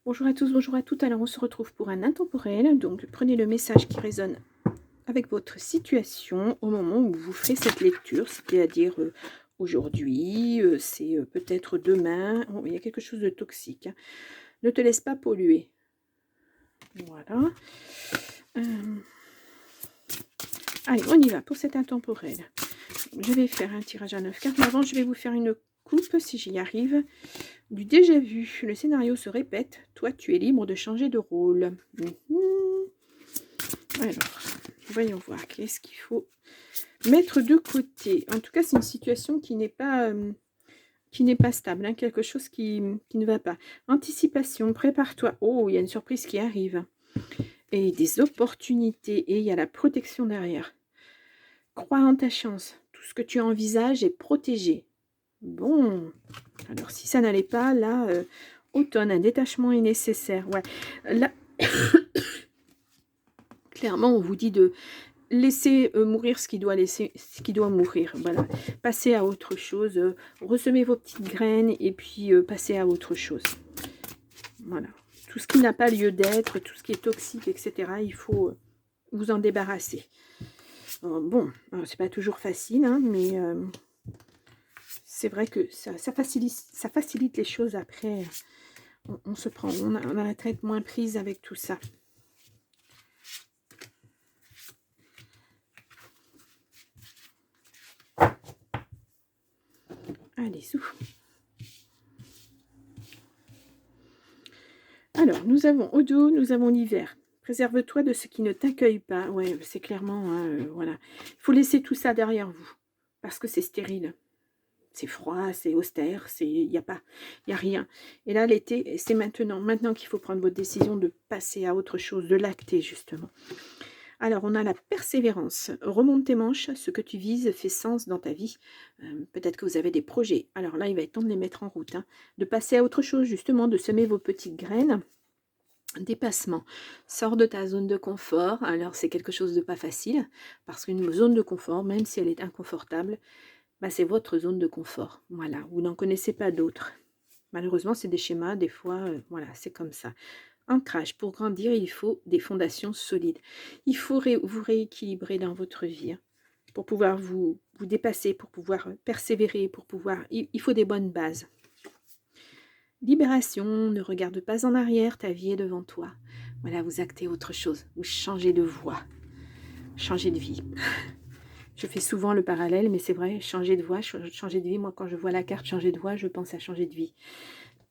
Bonjour à tous, bonjour à toutes. Alors on se retrouve pour un intemporel. Donc prenez le message qui résonne avec votre situation au moment où vous ferez cette lecture, c'est-à-dire aujourd'hui, c'est peut-être demain. Oh, il y a quelque chose de toxique, hein. Ne te laisse pas polluer. Voilà. Allez, on y va pour cet intemporel. Je vais faire un tirage à 9 cartes, mais avant je vais vous faire une coupe si j'y arrive. Du déjà vu, le scénario se répète. Toi, tu es libre de changer de rôle. Alors, voyons voir. Qu'est-ce qu'il faut mettre de côté? En tout cas, c'est une situation qui n'est pas stable. Hein, quelque chose qui ne va pas. Anticipation, prépare-toi. Oh, il y a une surprise qui arrive. Et des opportunités. Et il y a la protection derrière. Crois en ta chance. Tout ce que tu envisages est protégé. Bon, alors si ça n'allait pas, là, automne, un détachement est nécessaire. Ouais, là, clairement, on vous dit de laisser mourir ce qui doit mourir. Voilà, passez à autre chose, ressemez vos petites graines et puis passez à autre chose. Voilà, tout ce qui n'a pas lieu d'être, tout ce qui est toxique, etc., il faut vous en débarrasser. Bon, c'est pas toujours facile, hein, mais c'est vrai que ça facilite les choses après. On se prend, on a la tête moins prise avec tout ça. Allez, souffle. Alors, nous avons au dos, nous avons l'hiver. Préserve-toi de ce qui ne t'accueille pas. Ouais, c'est clairement, hein, voilà. Il faut laisser tout ça derrière vous, parce que c'est stérile. C'est froid, c'est austère, il n'y a rien. Et là, l'été, c'est maintenant qu'il faut prendre votre décision de passer à autre chose, de l'acter, justement. Alors, on a la persévérance. Remonte tes manches, ce que tu vises fait sens dans ta vie. Peut-être que vous avez des projets. Alors là, il va être temps de les mettre en route. Hein. De passer à autre chose, justement, de semer vos petites graines. Dépassement. Sors de ta zone de confort. Alors, c'est quelque chose de pas facile, parce qu'une zone de confort, même si elle est inconfortable, bah, c'est votre zone de confort. Voilà, vous n'en connaissez pas d'autres. Malheureusement, c'est des schémas, des fois, voilà, c'est comme ça. Ancrage. Pour grandir, il faut des fondations solides. Il faut vous rééquilibrer dans votre vie, hein, pour pouvoir vous dépasser, pour pouvoir persévérer, pour pouvoir... Il faut des bonnes bases. Libération. Ne regarde pas en arrière, ta vie est devant toi. Voilà, vous actez autre chose. Vous changez de voie. Changez de vie. Je fais souvent le parallèle, mais c'est vrai, changer de voie, changer de vie. Moi, quand je vois la carte changer de voie, je pense à changer de vie.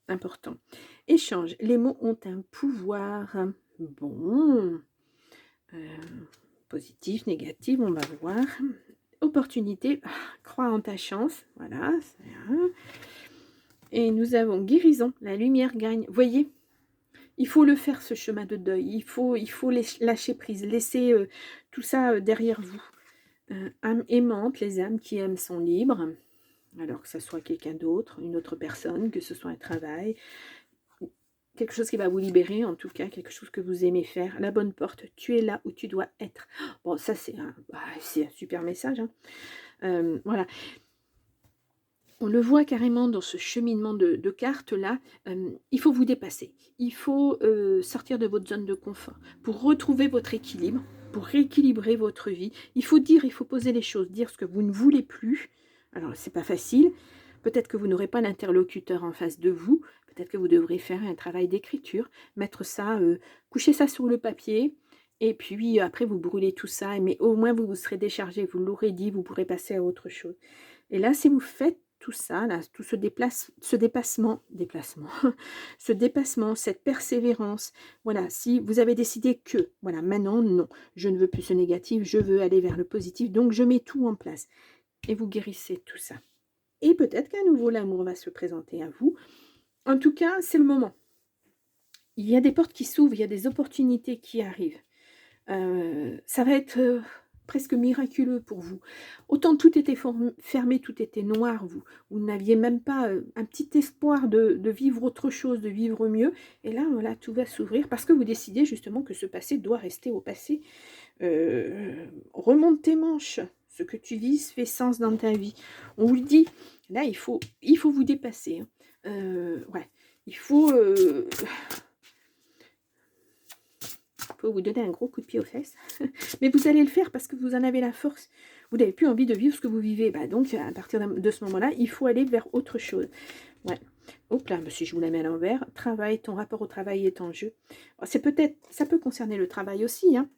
Important. Échange. Les mots ont un pouvoir. Bon. Positif, négatif, on va voir. Opportunité. Crois en ta chance. Voilà. Et nous avons guérison. La lumière gagne. Voyez, il faut le faire, ce chemin de deuil. Il faut lâcher prise. Laisser tout ça derrière vous. Âme aimante. Les âmes qui aiment sont libres. Alors que ce soit quelqu'un d'autre, une autre personne, que ce soit un travail, quelque chose qui va vous libérer, en tout cas, quelque chose que vous aimez faire. La bonne porte, tu es là où tu dois être. Bon, ça, c'est un super message. Hein. Voilà. On le voit carrément dans ce cheminement de cartes-là. Il faut vous dépasser. Il faut sortir de votre zone de confort pour retrouver votre équilibre, pour rééquilibrer votre vie. Il faut poser les choses, dire ce que vous ne voulez plus. Alors, c'est pas facile. Peut-être que vous n'aurez pas l'interlocuteur en face de vous. Peut-être que vous devrez faire un travail d'écriture, mettre ça, coucher ça sur le papier. Et puis, après, vous brûlez tout ça. Mais au moins, vous serez déchargé. Vous l'aurez dit, vous pourrez passer à autre chose. Et là, si vous faites tout ça, là, tout ce dépassement, ce dépassement, cette persévérance, voilà, si vous avez décidé que, voilà, maintenant, non, je ne veux plus ce négatif, je veux aller vers le positif, donc je mets tout en place. Et vous guérissez tout ça. Et peut-être qu'à nouveau, l'amour va se présenter à vous. En tout cas, c'est le moment. Il y a des portes qui s'ouvrent, il y a des opportunités qui arrivent. Ça va être presque miraculeux pour vous. Autant tout était fermé, tout était noir, vous n'aviez même pas un petit espoir de vivre autre chose, de vivre mieux. Et là, voilà, tout va s'ouvrir parce que vous décidez justement que ce passé doit rester au passé. Remonte tes manches. Ce que tu vises fait sens dans ta vie. On vous le dit, là, il faut vous dépasser. Hein. Ouais, il faut parfois vous donner un gros coup de pied aux fesses. Mais vous allez le faire parce que vous en avez la force. Vous n'avez plus envie de vivre ce que vous vivez. Bah, donc, à partir de ce moment-là, il faut aller vers autre chose. Ouais. Hop là, si je vous la mets à l'envers. Travail, ton rapport au travail est en jeu. C'est peut-être, ça peut concerner le travail aussi, hein.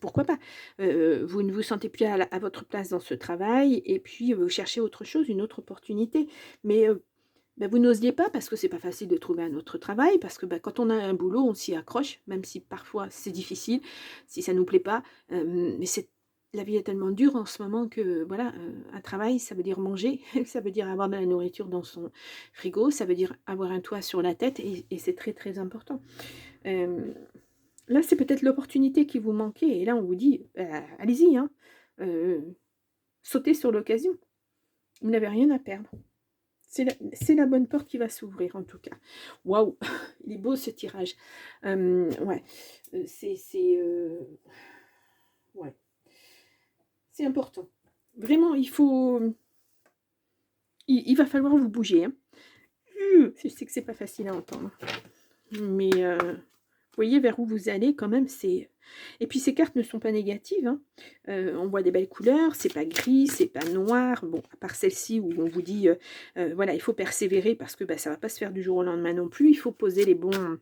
Pourquoi pas? Vous ne vous sentez plus à votre place dans ce travail et puis vous cherchez autre chose, une autre opportunité. Mais bah, vous n'osiez pas parce que c'est pas facile de trouver un autre travail, parce que bah, quand on a un boulot, on s'y accroche, même si parfois c'est difficile, si ça nous plaît pas. Mais la vie est tellement dure en ce moment que voilà, un travail, ça veut dire manger, ça veut dire avoir de la nourriture dans son frigo, ça veut dire avoir un toit sur la tête et c'est très très important. Euh, Là, c'est peut-être l'opportunité qui vous manquait et là, on vous dit, allez-y, hein, sautez sur l'occasion. Vous n'avez rien à perdre. C'est la bonne porte qui va s'ouvrir, en tout cas. Waouh, il est beau ce tirage. Ouais, ouais, c'est important. Vraiment, il va falloir vous bouger. Hein. Je sais que c'est pas facile à entendre. Mais voyez vers où vous allez quand même, c'est... Et puis ces cartes ne sont pas négatives, hein. On voit des belles couleurs, c'est pas gris, c'est pas noir, bon, à part celle-ci où on vous dit, voilà, il faut persévérer parce que bah, ça va pas se faire du jour au lendemain non plus, il faut poser les bons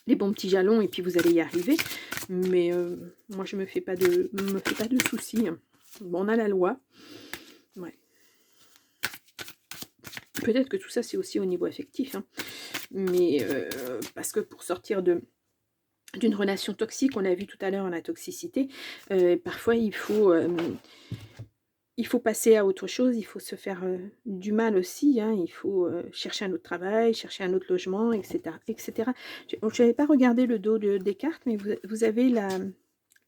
petits jalons et puis vous allez y arriver, mais moi je me fais pas de soucis, hein. Bon, on a la loi, ouais. Peut-être que tout ça c'est aussi au niveau affectif, hein. Mais parce que pour sortir d'une relation toxique, on a vu tout à l'heure la toxicité, parfois il faut passer à autre chose, il faut se faire du mal aussi, hein, il faut chercher un autre travail, chercher un autre logement, etc. etc. Je n'avais pas regardé le dos des cartes, mais vous avez la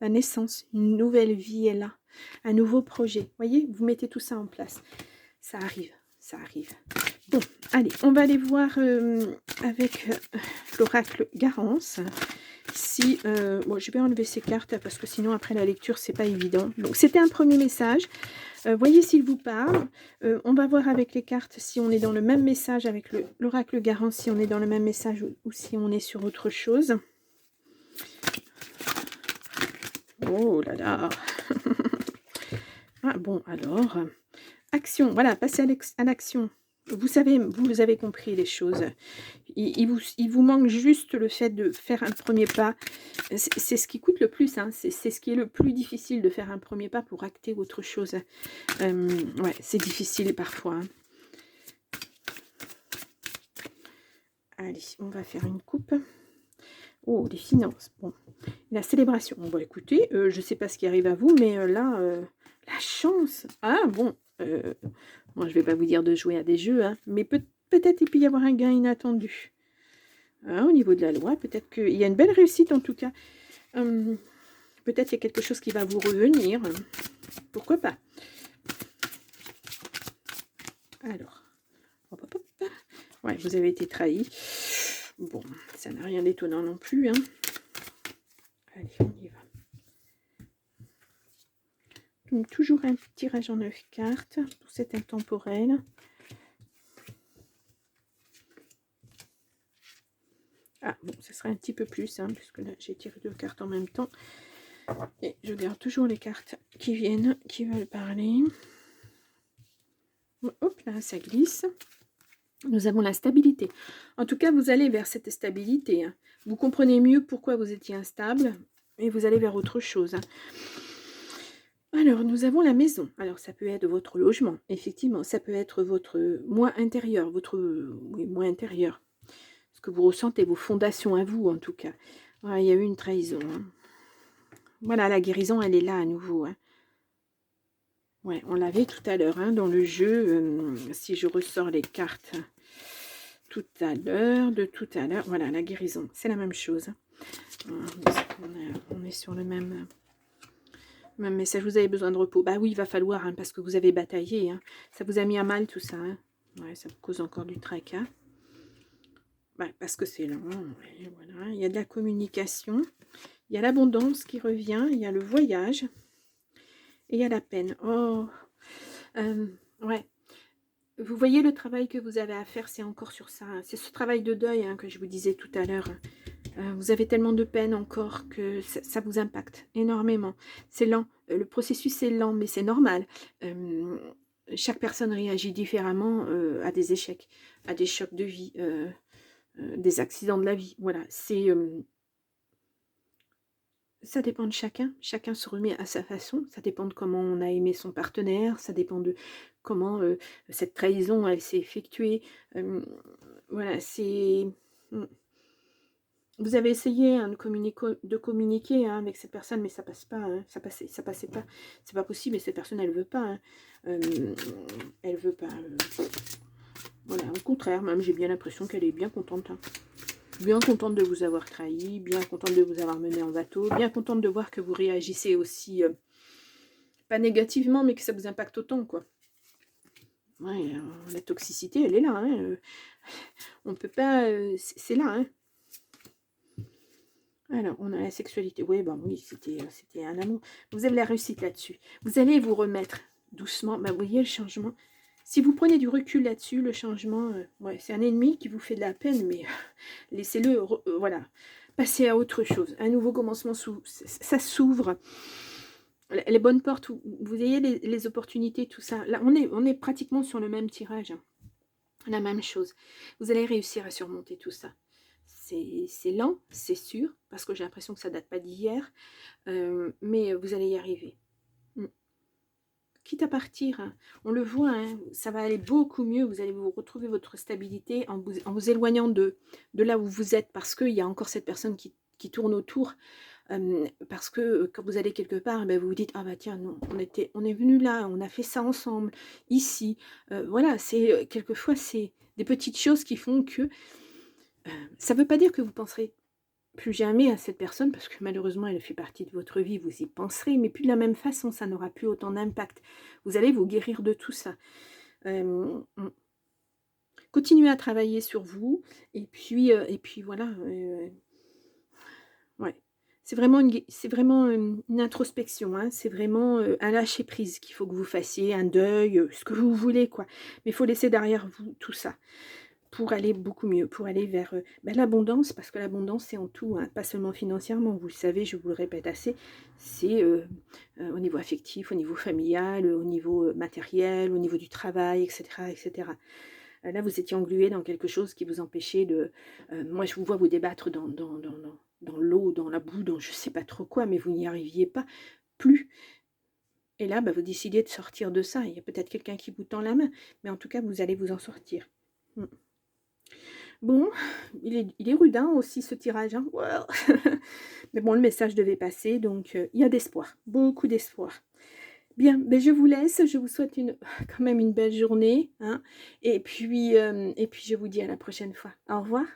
naissance, une nouvelle vie est là, un nouveau projet. Voyez, vous mettez tout ça en place. Ça arrive, ça arrive. Bon, allez, on va aller voir avec l'oracle Garance. Si, bon, je vais enlever ces cartes parce que sinon après la lecture c'est pas évident. Donc c'était un premier message. Voyez s'il vous parle. On va voir avec les cartes si on est dans le même message avec l'oracle Garance, si on est dans le même message ou si on est sur autre chose. Oh là là. Ah bon, alors, action, voilà, passez à l'action. Vous savez, vous avez compris les choses. Il vous manque juste le fait de faire un premier pas. C'est ce qui coûte le plus, hein. C'est ce qui est le plus difficile, de faire un premier pas pour acter autre chose. Ouais, c'est difficile parfois. Hein. Allez, on va faire une coupe. Oh, les finances. Bon, la célébration. Bon, écoutez, je ne sais pas ce qui arrive à vous, mais là, la chance. Ah, bon. Moi, je ne vais pas vous dire de jouer à des jeux, hein, mais peut-être il peut y avoir un gain inattendu. Hein, au niveau de la loi, peut-être qu'il y a une belle réussite en tout cas. Peut-être qu'il y a quelque chose qui va vous revenir. Pourquoi pas? Alors, hop, hop, hop. Ouais, vous avez été trahi. Bon, ça n'a rien d'étonnant non plus. Hein. Allez, on y va. Donc, toujours un tirage en 9 cartes pour cet intemporel. Ah, bon, ça sera un petit peu plus, hein, puisque là, j'ai tiré 2 cartes en même temps. Et je garde toujours les cartes qui viennent, qui veulent parler. Hop là, ça glisse. Nous avons la stabilité. En tout cas, vous allez vers cette stabilité. Hein. Vous comprenez mieux pourquoi vous étiez instable et vous allez vers autre chose. Hein. Alors, nous avons la maison. Alors, ça peut être votre logement, effectivement. Ça peut être votre moi intérieur, votre moi intérieur. Ce que vous ressentez, vos fondations à vous, en tout cas. Ouais, il y a eu une trahison. Hein. Voilà, la guérison, elle est là à nouveau. Hein. Ouais, on l'avait tout à l'heure hein, dans le jeu. Si je ressors les cartes tout à l'heure, voilà, la guérison, c'est la même chose. On est sur le même message. Vous avez besoin de repos. Bah oui, il va falloir, hein, parce que vous avez bataillé. Hein. Ça vous a mis à mal tout ça. Hein. Ouais, ça vous cause encore du tracas. Bah, parce que c'est lent. Ouais, voilà. Il y a de la communication. Il y a l'abondance qui revient. Il y a le voyage. Et il y a la peine. Oh, ouais. Vous voyez le travail que vous avez à faire, c'est encore sur ça. C'est ce travail de deuil hein, que je vous disais tout à l'heure. Vous avez tellement de peine encore que ça vous impacte énormément. C'est lent, le processus est lent, mais c'est normal. Chaque personne réagit différemment, à des échecs, à des chocs de vie, des accidents de la vie. Voilà, ça dépend de chacun. Chacun se remet à sa façon. Ça dépend de comment on a aimé son partenaire. Ça dépend de comment, cette trahison, elle s'est effectuée. Voilà, c'est mmh. Vous avez essayé, hein, de communiquer, hein, avec cette personne, mais ça passe pas, hein, ça passait pas. C'est pas possible et cette personne, elle veut pas, hein. Elle veut pas, voilà, au contraire, même, j'ai bien l'impression qu'elle est bien contente, hein. Bien contente de vous avoir trahi, bien contente de vous avoir mené en bateau, bien contente de voir que vous réagissez aussi, pas négativement, mais que ça vous impacte autant, quoi. Ouais, la toxicité, elle est là, hein, on peut pas, c'est là, hein. Alors, on a la sexualité. Oui, bah oui, c'était un amour. Vous avez la réussite là-dessus. Vous allez vous remettre doucement. Bah, vous voyez le changement. Si vous prenez du recul là-dessus, le changement, ouais, c'est un ennemi qui vous fait de la peine, mais laissez-le, voilà, passer à autre chose. Un nouveau commencement, ça s'ouvre. Les bonnes portes, vous voyez les opportunités, tout ça. Là, on est pratiquement sur le même tirage, hein. La même chose. Vous allez réussir à surmonter tout ça. C'est lent, c'est sûr, parce que j'ai l'impression que ça date pas d'hier, mais vous allez y arriver. Mm. Quitte à partir, hein, on le voit, hein, ça va aller beaucoup mieux, vous allez vous retrouver votre stabilité en vous éloignant de là où vous êtes, parce qu'il y a encore cette personne qui tourne autour, parce que quand vous allez quelque part, ben, vous vous dites, ah bah tiens, non, on est venu là, on a fait ça ensemble, ici, voilà, c'est quelquefois, c'est des petites choses qui font que, ça ne veut pas dire que vous penserez plus jamais à cette personne, parce que malheureusement, elle fait partie de votre vie, vous y penserez, mais plus de la même façon, ça n'aura plus autant d'impact. Vous allez vous guérir de tout ça. Continuez à travailler sur vous, et puis voilà. Ouais. C'est vraiment une introspection, hein, c'est vraiment un lâcher prise qu'il faut que vous fassiez, un deuil, ce que vous voulez, quoi. Mais il faut laisser derrière vous tout ça. Pour aller beaucoup mieux, pour aller vers, l'abondance, parce que l'abondance, c'est en tout, hein, pas seulement financièrement. Vous le savez, je vous le répète assez, c'est, au niveau affectif, au niveau familial, au niveau, matériel, au niveau du travail, et cetera, et cetera. Là, vous étiez englué dans quelque chose qui vous empêchait de, moi, je vous vois vous débattre dans l'eau, dans la boue, dans je sais pas trop quoi, mais vous n'y arriviez pas, plus. Et là, vous décidez de sortir de ça. Il y a peut-être quelqu'un qui vous tend la main, mais en tout cas, vous allez vous en sortir. Mmh. Bon, il est rude, hein, aussi, ce tirage, hein. Waouh. Mais bon, le message devait passer, donc il y a d'espoir, beaucoup d'espoir. Bien, je vous laisse, je vous souhaite quand même une belle journée, hein, et puis je vous dis à la prochaine fois. Au revoir.